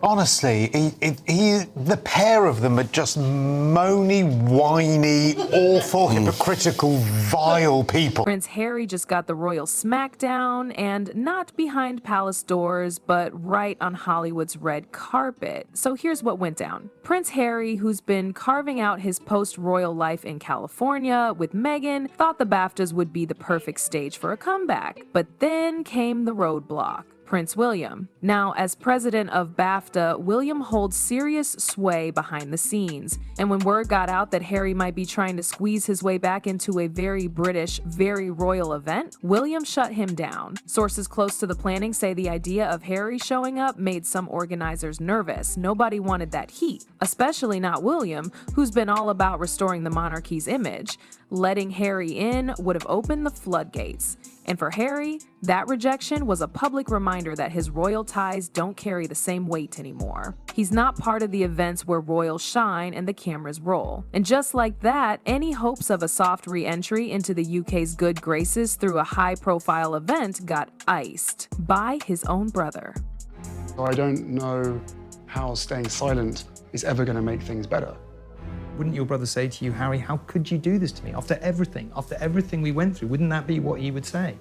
Honestly, the pair of them are just moany, whiny, awful, hypocritical, vile people. Prince Harry just got the royal smackdown, and not behind palace doors, but right on Hollywood's red carpet. So here's what went down. Prince Harry, who's been carving out his post-royal life in California with Meghan, thought the BAFTAs would be the perfect stage for a comeback. But then came the roadblock. Prince William. Now, as president of BAFTA, William holds serious sway behind the scenes. And when word got out that Harry might be trying to squeeze his way back into a very British, very royal event, William shut him down. Sources close to the planning say the idea of Harry showing up made some organizers nervous. Nobody wanted that heat, especially not William, who's been all about restoring the monarchy's image. Letting Harry in would have opened the floodgates. And for Harry, that rejection was a public reminder that his royal ties don't carry the same weight anymore. He's not part of the events where royals shine and the cameras roll. And just like that, any hopes of a soft re-entry into the UK's good graces through a high-profile event got iced by his own brother. I don't know how staying silent is ever going to make things better. Wouldn't your brother say to you, Harry, how could you do this to me? After everything we went through, wouldn't that be what he would say?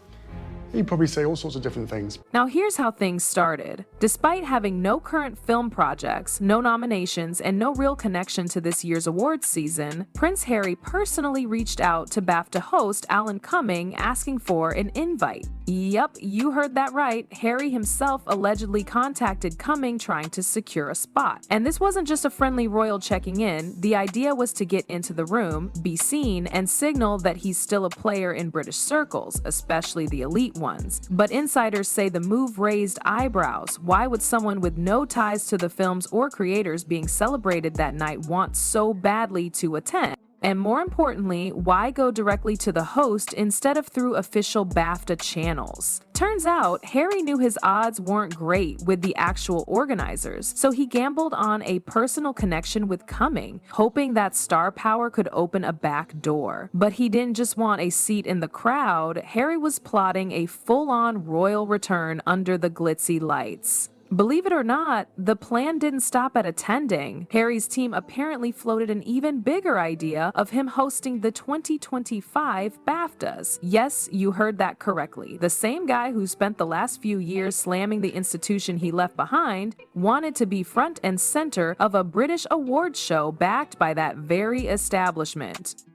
He'd probably say all sorts of different things. Now here's how things started. Despite having no current film projects, no nominations, and no real connection to this year's awards season, Prince Harry personally reached out to BAFTA host Alan Cumming asking for an invite. Yep, you heard that right. Harry himself allegedly contacted Cumming trying to secure a spot. And this wasn't just a friendly royal checking in. The idea was to get into the room, be seen, and signal that he's still a player in British circles, especially the elite ones. But insiders say the move raised eyebrows. Why would someone with no ties to the films or creators being celebrated that night want so badly to attend? And more importantly, why go directly to the host instead of through official BAFTA channels? Turns out, Harry knew his odds weren't great with the actual organizers, so he gambled on a personal connection with Cumming, hoping that star power could open a back door. But he didn't just want a seat in the crowd, Harry was plotting a full-on royal return under the glitzy lights. Believe it or not, the plan didn't stop at attending. Harry's team apparently floated an even bigger idea of him hosting the 2025 BAFTAs. Yes, you heard that correctly. The same guy who spent the last few years slamming the institution he left behind wanted to be front and center of a British awards show backed by that very establishment.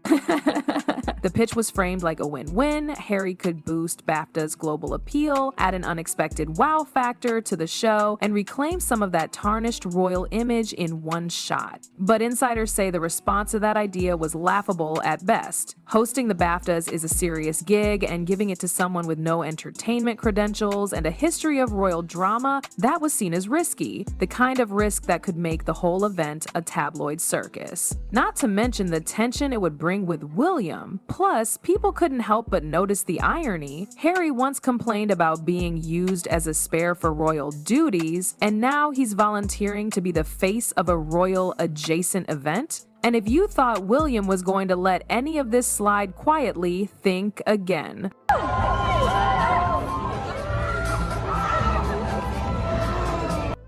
The pitch was framed like a win-win. Harry could boost BAFTA's global appeal, add an unexpected wow factor to the show, and reclaim some of that tarnished royal image in one shot. But insiders say the response to that idea was laughable at best. Hosting the BAFTAs is a serious gig, and giving it to someone with no entertainment credentials and a history of royal drama, that was seen as risky, the kind of risk that could make the whole event a tabloid circus. Not to mention the tension it would bring with William. Plus, people couldn't help but notice the irony. Harry once complained about being used as a spare for royal duties, and now he's volunteering to be the face of a royal adjacent event? And if you thought William was going to let any of this slide quietly, think again.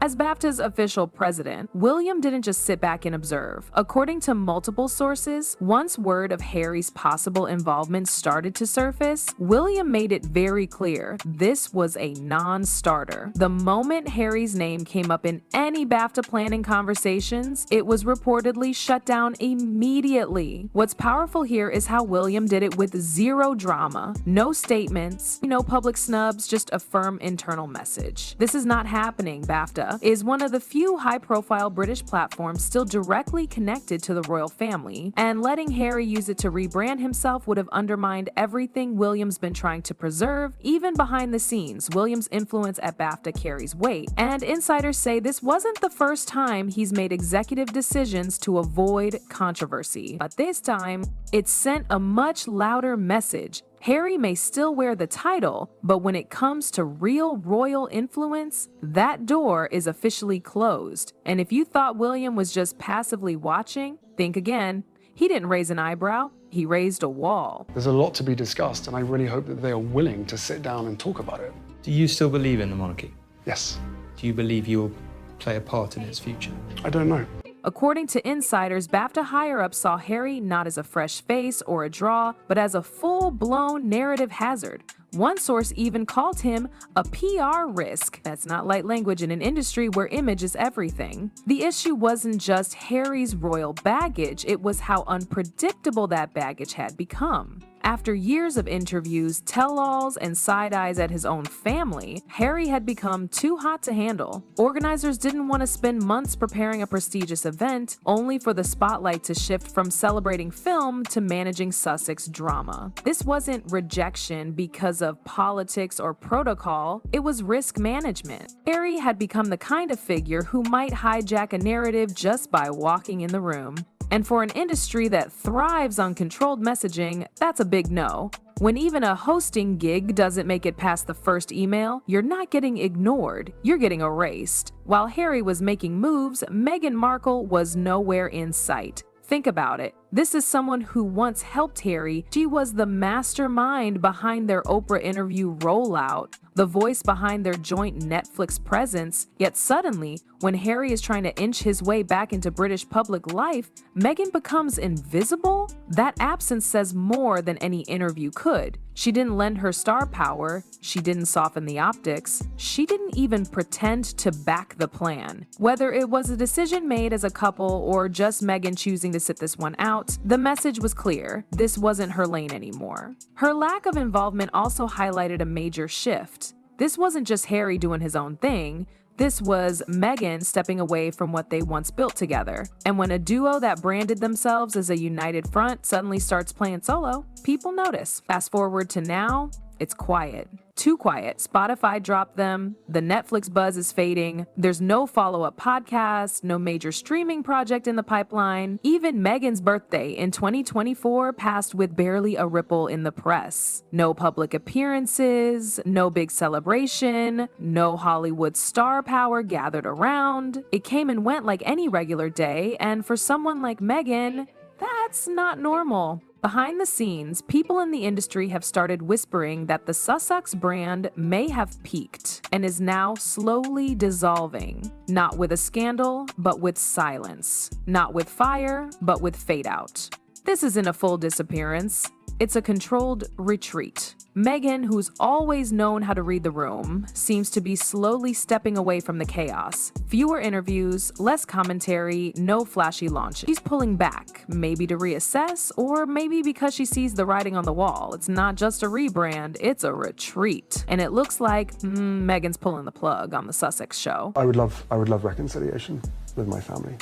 As BAFTA's official president, William didn't just sit back and observe. According to multiple sources, once word of Harry's possible involvement started to surface, William made it very clear this was a non-starter. The moment Harry's name came up in any BAFTA planning conversations, it was reportedly shut down immediately. What's powerful here is how William did it with zero drama, no statements, no public snubs, just a firm internal message. This is not happening, BAFTA is one of the few high-profile British platforms still directly connected to the royal family, and letting Harry use it to rebrand himself would have undermined everything William's been trying to preserve. Even behind the scenes, William's influence at BAFTA carries weight, and insiders say this wasn't the first time he's made executive decisions to avoid controversy. But this time, it sent a much louder message. Harry may still wear the title, but when it comes to real royal influence, that door is officially closed. And if you thought William was just passively watching, think again. He didn't raise an eyebrow, he raised a wall. There's a lot to be discussed, and I really hope that they are willing to sit down and talk about it. Do you still believe in the monarchy? Yes. Do you believe you'll play a part in its future? I don't know. According to insiders, BAFTA higher-ups saw Harry not as a fresh face or a draw, but as a full-blown narrative hazard. One source even called him a PR risk. That's not light language in an industry where image is everything. The issue wasn't just Harry's royal baggage, it was how unpredictable that baggage had become. After years of interviews, tell-alls, and side-eyes at his own family, Harry had become too hot to handle. Organizers didn't want to spend months preparing a prestigious event, only for the spotlight to shift from celebrating film to managing Sussex drama. This wasn't rejection because of politics or protocol, it was risk management. Harry had become the kind of figure who might hijack a narrative just by walking in the room. And for an industry that thrives on controlled messaging, that's a big no. When even a hosting gig doesn't make it past the first email, you're not getting ignored, you're getting erased. While Harry was making moves, Meghan Markle was nowhere in sight. Think about it. This is someone who once helped Harry. She was the mastermind behind their Oprah interview rollout, the voice behind their joint Netflix presence. Yet suddenly, when Harry is trying to inch his way back into British public life, Meghan becomes invisible? That absence says more than any interview could. She didn't lend her star power, she didn't soften the optics, she didn't even pretend to back the plan. Whether it was a decision made as a couple or just Meghan choosing to sit this one out, the message was clear. This wasn't her lane anymore. Her lack of involvement also highlighted a major shift. This wasn't just Harry doing his own thing. This was Meghan stepping away from what they once built together. And when a duo that branded themselves as a united front suddenly starts playing solo, people notice. Fast forward to now, it's quiet. Too quiet. Spotify dropped them. The Netflix buzz is fading. There's no follow-up podcast, no major streaming project in the pipeline. Even Meghan's birthday in 2024 passed with barely a ripple in the press. No public appearances, no big celebration, no Hollywood star power gathered around. It came and went like any regular day, and for someone like Meghan, that's not normal. Behind the scenes, people in the industry have started whispering that the Sussex brand may have peaked and is now slowly dissolving. Not with a scandal, but with silence. Not with fire, but with fade out. This isn't a full disappearance. It's a controlled retreat. Meghan, who's always known how to read the room, seems to be slowly stepping away from the chaos. Fewer interviews, less commentary, no flashy launches. She's pulling back, maybe to reassess, or maybe because she sees the writing on the wall. It's not just a rebrand, it's a retreat. And it looks like Meghan's pulling the plug on the Sussex show. I would love reconciliation with my family.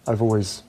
There's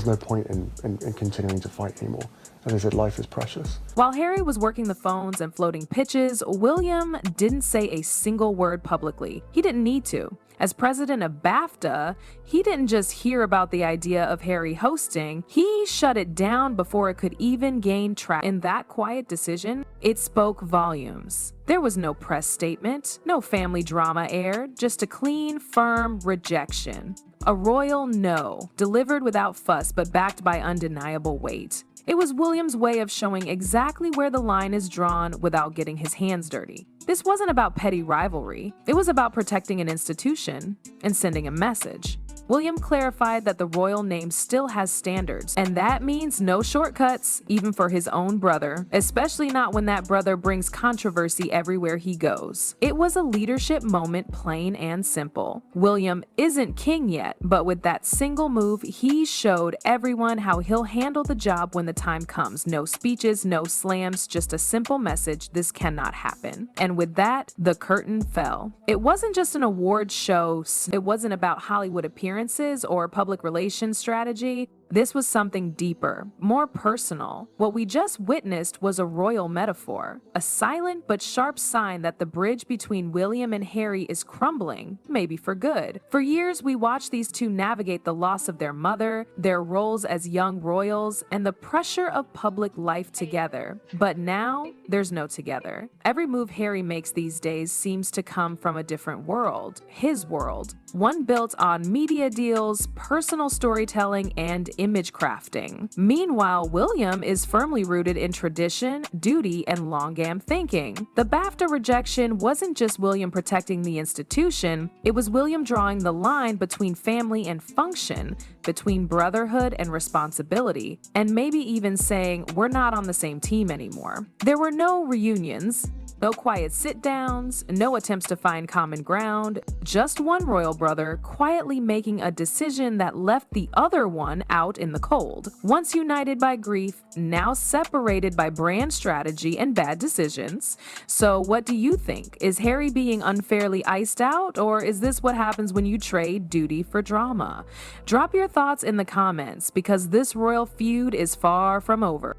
no point in continuing to fight anymore. As I said, life is precious. While Harry was working the phones and floating pitches, William didn't say a single word publicly. He didn't need to. As president of BAFTA, he didn't just hear about the idea of Harry hosting, he shut it down before it could even gain traction. In that quiet decision, it spoke volumes. There was no press statement, no family drama aired, just a clean, firm rejection. A royal no, delivered without fuss but backed by undeniable weight. It was William's way of showing exactly where the line is drawn without getting his hands dirty. This wasn't about petty rivalry. It was about protecting an institution and sending a message. William clarified that the royal name still has standards, and that means no shortcuts, even for his own brother, especially not when that brother brings controversy everywhere he goes. It was a leadership moment, plain and simple. William isn't king yet, but with that single move, he showed everyone how he'll handle the job when the time comes. No speeches, no slams, just a simple message: this cannot happen. And with that, the curtain fell. It wasn't just an award show. It wasn't about Hollywood appearances or public relations strategy. This was something deeper, more personal. What we just witnessed was a royal metaphor, a silent but sharp sign that the bridge between William and Harry is crumbling, maybe for good. For years, we watched these two navigate the loss of their mother, their roles as young royals, and the pressure of public life together. But now, there's no together. Every move Harry makes these days seems to come from a different world, his world. One built on media deals, personal storytelling, and image crafting. Meanwhile, William is firmly rooted in tradition, duty, and long-game thinking. The BAFTA rejection wasn't just William protecting the institution, it was William drawing the line between family and function, between brotherhood and responsibility, and maybe even saying, we're not on the same team anymore. There were no reunions, no quiet sit-downs, no attempts to find common ground, just one royal brother quietly making a decision that left the other one out in the cold. Once united by grief, now separated by brand strategy and bad decisions. So what do you think? Is Harry being unfairly iced out, or is this what happens when you trade duty for drama? Drop your thoughts in the comments, because this royal feud is far from over.